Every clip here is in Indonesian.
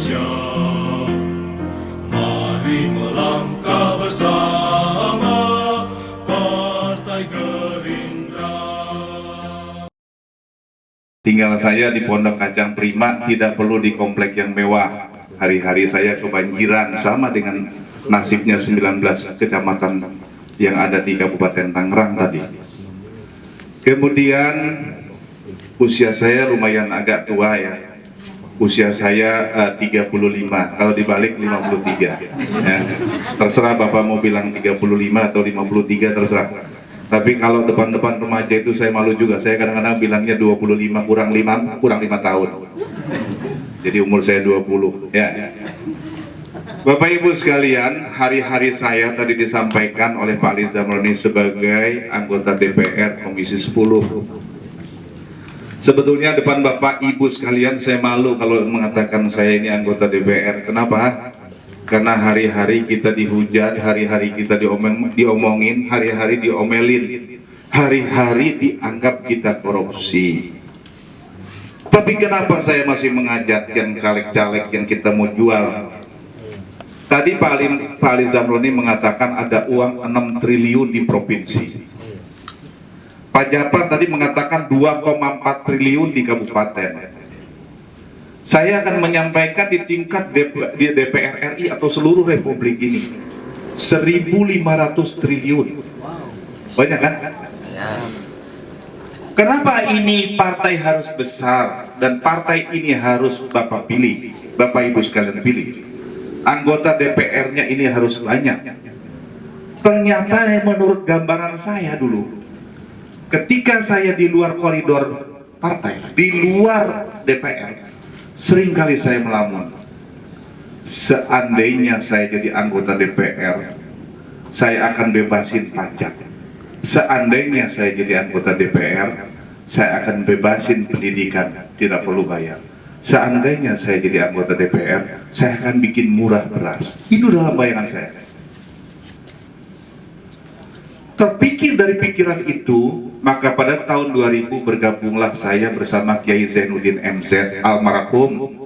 Indonesia. Mari melangkah bersama Partai Gerindra. Tinggal saya di Pondok Kacang Prima, tidak perlu di komplek yang mewah. Hari-hari saya kebanjiran, sama dengan nasibnya 19 kecamatan yang ada di Kabupaten Tangerang tadi. Kemudian usia saya lumayan agak tua ya. Usia saya 35, kalau dibalik 53 ya. Terserah Bapak mau bilang 35 atau 53, terserah. Tapi kalau depan-depan remaja itu saya malu juga. Saya kadang-kadang bilangnya 25 kurang 5 tahun. Jadi umur saya 20 ya. Bapak Ibu sekalian, hari-hari saya tadi disampaikan oleh Pak Ali Zamroni sebagai anggota DPR Komisi 10. Sebetulnya depan Bapak Ibu sekalian saya malu kalau mengatakan saya ini anggota DPR. Kenapa? Karena hari-hari kita dihujat, hari-hari kita diomongin, hari-hari diomelin, hari-hari dianggap kita korupsi. Tapi kenapa saya masih mengajarkan caleg-caleg yang kita mau jual? Tadi Pak Ali Zamroni mengatakan ada uang 6 triliun di provinsi. Pak Japar tadi mengatakan 2,4 triliun di kabupaten. Saya akan menyampaikan di tingkat di DPR RI atau seluruh republik ini 1.500 triliun. Banyak kan? Kenapa ini partai harus besar dan partai ini harus Bapak pilih, Bapak Ibu sekalian pilih? Anggota DPR-nya ini harus banyak. Ternyata menurut gambaran saya dulu, ketika saya di luar koridor partai, di luar DPR, seringkali saya melamun. Seandainya saya jadi anggota DPR, saya akan bebasin pajak. Seandainya saya jadi anggota DPR, saya akan bebasin pendidikan, tidak perlu bayar. Seandainya saya jadi anggota DPR, saya akan bikin murah beras. Itu dalam bayangan saya. Terpikir dari pikiran itu, maka pada tahun 2000 bergabunglah saya bersama Kiai Zainuddin MZ almarhum.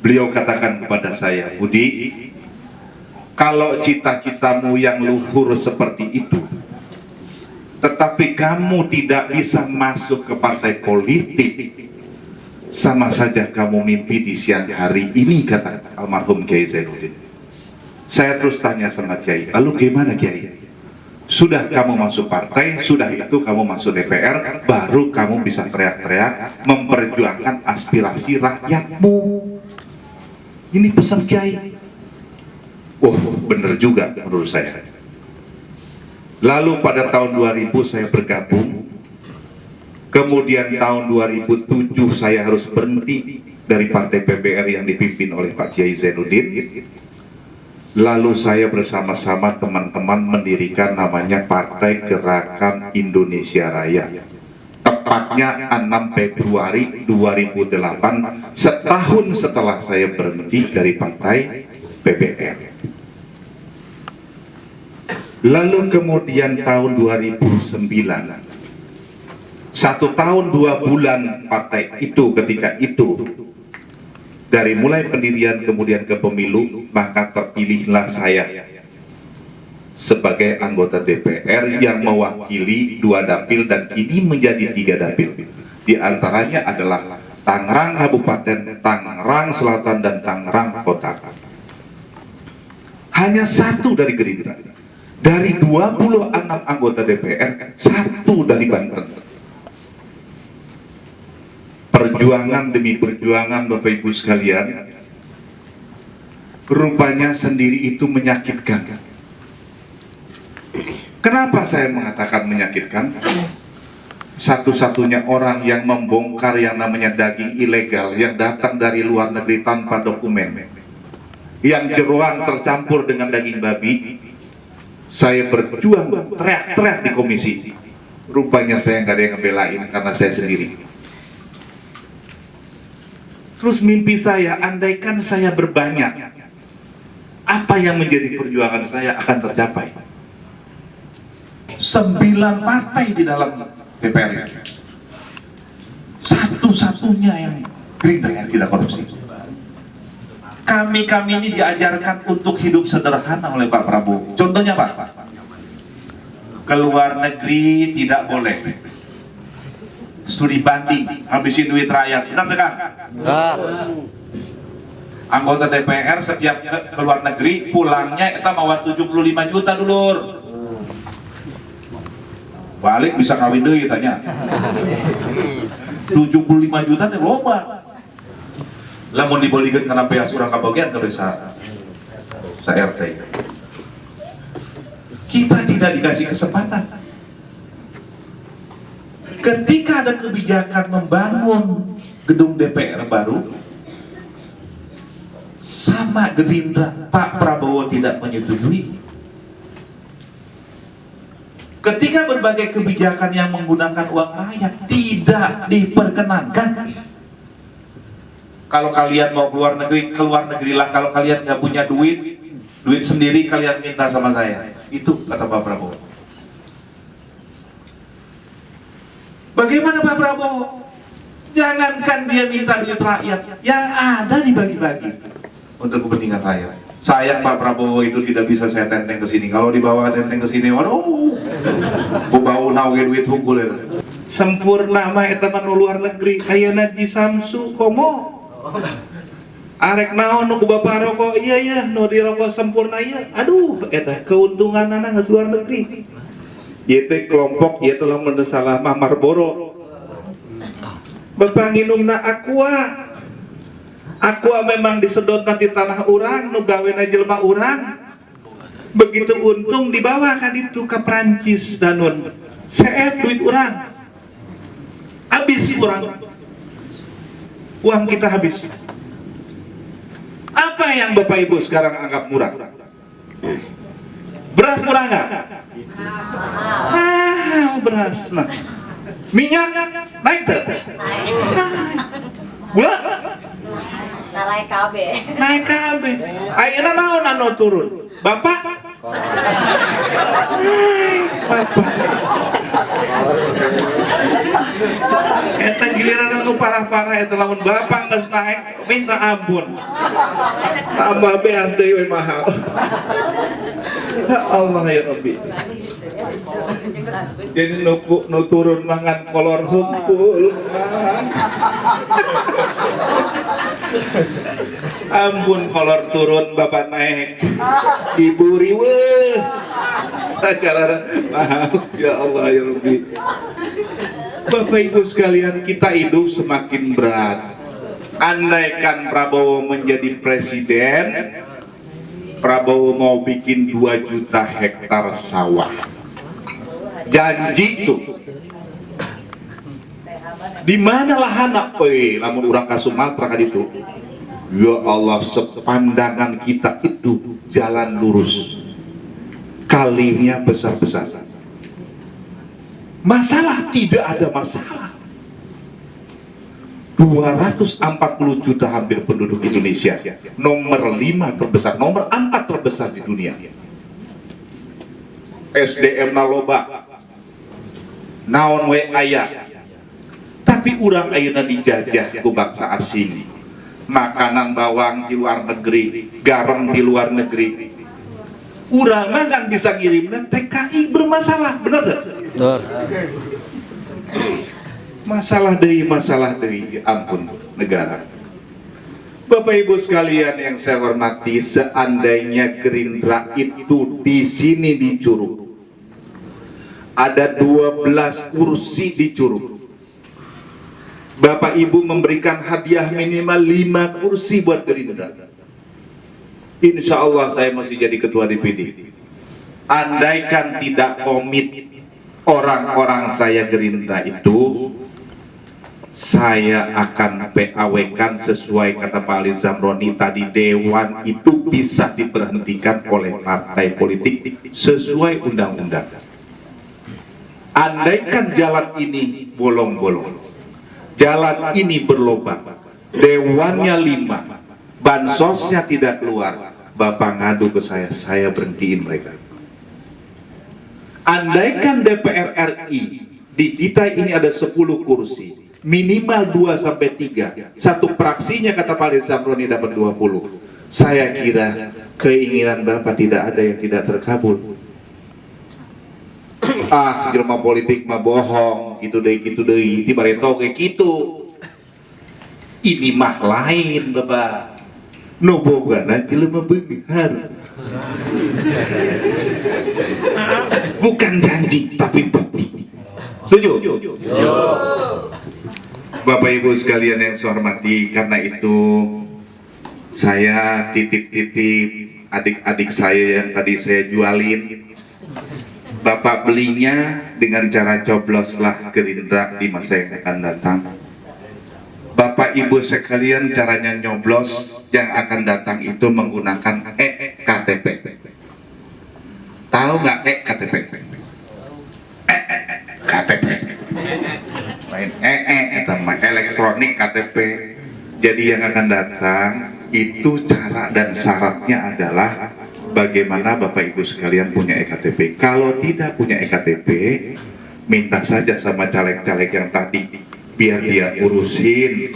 Beliau katakan kepada saya, Budi, kalau cita-citamu yang luhur seperti itu, tetapi kamu tidak bisa masuk ke partai politik, sama saja kamu mimpi di siang hari ini, kata almarhum Kiai Zainuddin. Saya terus tanya sama Kiai, lalu gimana Kiai? Sudah kamu masuk partai, sudah itu kamu masuk DPR, baru kamu bisa teriak-teriak memperjuangkan aspirasi rakyatmu. Ini pesan Kiai. Oh, benar juga menurut saya. Lalu pada tahun 2000 saya bergabung. Kemudian tahun 2007 saya harus berhenti dari partai PBR yang dipimpin oleh Pak Kiai Zainuddin. Lalu saya bersama-sama teman-teman mendirikan namanya Partai Gerakan Indonesia Raya. Tepatnya 6 Februari 2008, setahun setelah saya berhenti dari partai PBR. Lalu kemudian tahun 2009, 1 tahun 2 bulan partai itu ketika itu, dari mulai pendirian kemudian ke pemilu, maka terpilihlah saya sebagai anggota DPR yang mewakili 2 dapil dan kini menjadi 3 dapil. Di antaranya adalah Tangerang Kabupaten, Tangerang Selatan, dan Tangerang Kota. Hanya 1 dari Gerindra. Dari 26 anggota DPR, 1 dari Banten. Perjuangan demi perjuangan Bapak Ibu sekalian, rupanya sendiri itu menyakitkan. Kenapa saya mengatakan menyakitkan? Satu-satunya orang yang membongkar yang namanya daging ilegal yang datang dari luar negeri tanpa dokumen, yang jeroan tercampur dengan daging babi, saya berjuang teriak-teriak di komisi. Rupanya saya nggak ada yang ngebelain karena saya sendiri. Terus mimpi saya, andaikan saya berbanyak, apa yang menjadi perjuangan saya akan tercapai. 9 partai di dalam DPR, satu-satunya yang Gerindra yang tidak korupsi. Kami ini diajarkan untuk hidup sederhana oleh Pak Prabowo. Contohnya Pak, keluar negeri tidak boleh, studi banding, habisin duit rakyat. Benar kan? Anggota DPR setiap keluar negeri pulangnya kita bawa 75 juta dulur. Balik bisa kawin deui tanya. 75 juta teh loba. Lamun dibolikeun kana beas urang kabagian teh sa RT. Kita tidak dikasih kesempatan. Ketika ada kebijakan membangun gedung DPR baru, sama Gerindra, Pak Prabowo tidak menyetujui. Ketika berbagai kebijakan yang menggunakan uang rakyat tidak diperkenankan. Kalau kalian mau keluar negerilah. Kalau kalian nggak punya duit sendiri kalian minta sama saya. Itu kata Pak Prabowo. Bagaimana Pak Prabowo? Jangankan dia minta duit rakyat, yang ada dibagi-bagi untuk kepentingan rakyat. Sayang Pak Prabowo itu tidak bisa saya tenteng ke sini. Kalau dibawa tenteng ke sini, waduh, bau nauge duit hunkul ya. Sempurna mah eta mah nu luar negeri. Ayeuna di Samsu komo. Arek naon nu ku Bapak rokok? Iya nu di rokok sempurna iya. Aduh, eta keuntunganna geus luar negeri. Ieu teh kelompok ieu telah mendesalah mah Marlboro. Bapak nginumna Aqua. Aqua memang disedot nanti tanah urang, nu gawena jelema urang. Begitu untung dibawa kan itu ke Prancis danun. Seet duit urang. Habis urang. Uang kita habis. Apa yang Bapak Ibu sekarang anggap murah? Beras murah nggak? Beras. Nah. Minyak naik tuh. Gula? Naik KB. Naik KB. Ayeuna naon anu turun? Bapak? Bapak. Eta giliran anu parah-parah eta lamun bapak geus naik minta ampun. Tambah beas deui we mahal. Ya Allah ya Rabbi. Jadi nu turun mangan kolor hunkul. Ampun kolor turun bapak naik. Ibu riwe. Sakarana maaf ya Allah ya Rabbi. Bapak Ibu sekalian, kita hidup semakin berat. Andaikan Prabowo menjadi presiden, Prabowo mau bikin 2 juta hektar sawah. Janji tuh. Di mana lahan lamun urang ka Sumatera kan itu. Ya Allah, sepandangan kita itu jalan lurus. Kalinya besar-besar. Masalah tidak ada masalah. 240 juta hampir penduduk Indonesia, nomor 5 terbesar, nomor 4 terbesar di dunia. SDM na loba, naon we aya, tapi urang ayeuna dijajah ku bangsa asing. Makanan bawang di luar negeri, garam di luar negeri. Urang mah kan bisa ngirimna TKI bermasalah, bener gak? Bener. Masalah deui, ampun negara. Bapak Ibu sekalian yang saya hormati, seandainya Gerindra itu di sini di Curug, ada 12 kursi di Curug, Bapak Ibu memberikan hadiah minimal 5 kursi buat Gerindra. Insya Allah saya masih jadi ketua DPD. Andaikan tidak komit orang-orang saya Gerindra itu, saya akan PAW-kan sesuai kata Pak Ali Zamroni tadi, dewan itu bisa diberhentikan oleh partai politik sesuai undang-undang. Andaikan jalan ini bolong-bolong, jalan ini berlobang, dewannya 5, bansosnya tidak keluar, Bapak ngadu ke saya berhentiin mereka. Andaikan DPR RI di kita ini ada 10 kursi, minimal 2 sampai 3. Satu praksinya kata Pak Ali Zamroni dapat 20. Saya kira keinginan Bapak tidak ada yang tidak terkabul. Jelema politik mah bohong, gitu deh, di bareto kayak gitu. Ini mah lain, Bapak. No bogana jelema beunghar. Bukan janji, tapi bukti. Setuju? Bapak Ibu sekalian yang saya hormati, karena itu saya titip-titip adik-adik saya yang tadi saya jualin. Bapak belinya dengan cara cobloslah Gerindra di masa yang akan datang. Bapak Ibu sekalian, caranya nyoblos yang akan datang itu menggunakan KTP. Tahu nggak KTP? KTP. Main elektronik KTP. Jadi yang akan datang itu cara dan syaratnya adalah bagaimana Bapak Ibu sekalian punya EKTP. Kalau tidak punya EKTP, minta saja sama caleg-caleg yang tadi biar dia urusin.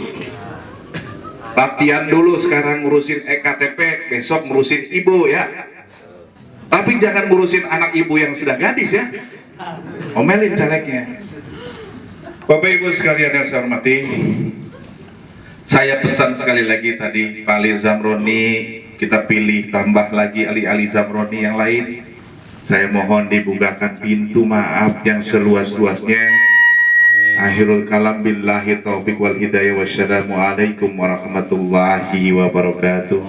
Latihan dulu sekarang ngurusin EKTP, besok ngurusin ibu ya. Tapi jangan ngurusin anak ibu yang sudah gadis ya. Omelin calegnya. Bapak Ibu sekalian yang saya hormati, saya pesan sekali lagi tadi Pak Ali Zamroni, kita pilih tambah lagi Ali Zamroni yang lain. Saya mohon dibukakan pintu maaf yang seluas-luasnya. Akhirul kalam billahi taufiq wal hidayah wassalamu alaikum warahmatullahi wabarakatuh.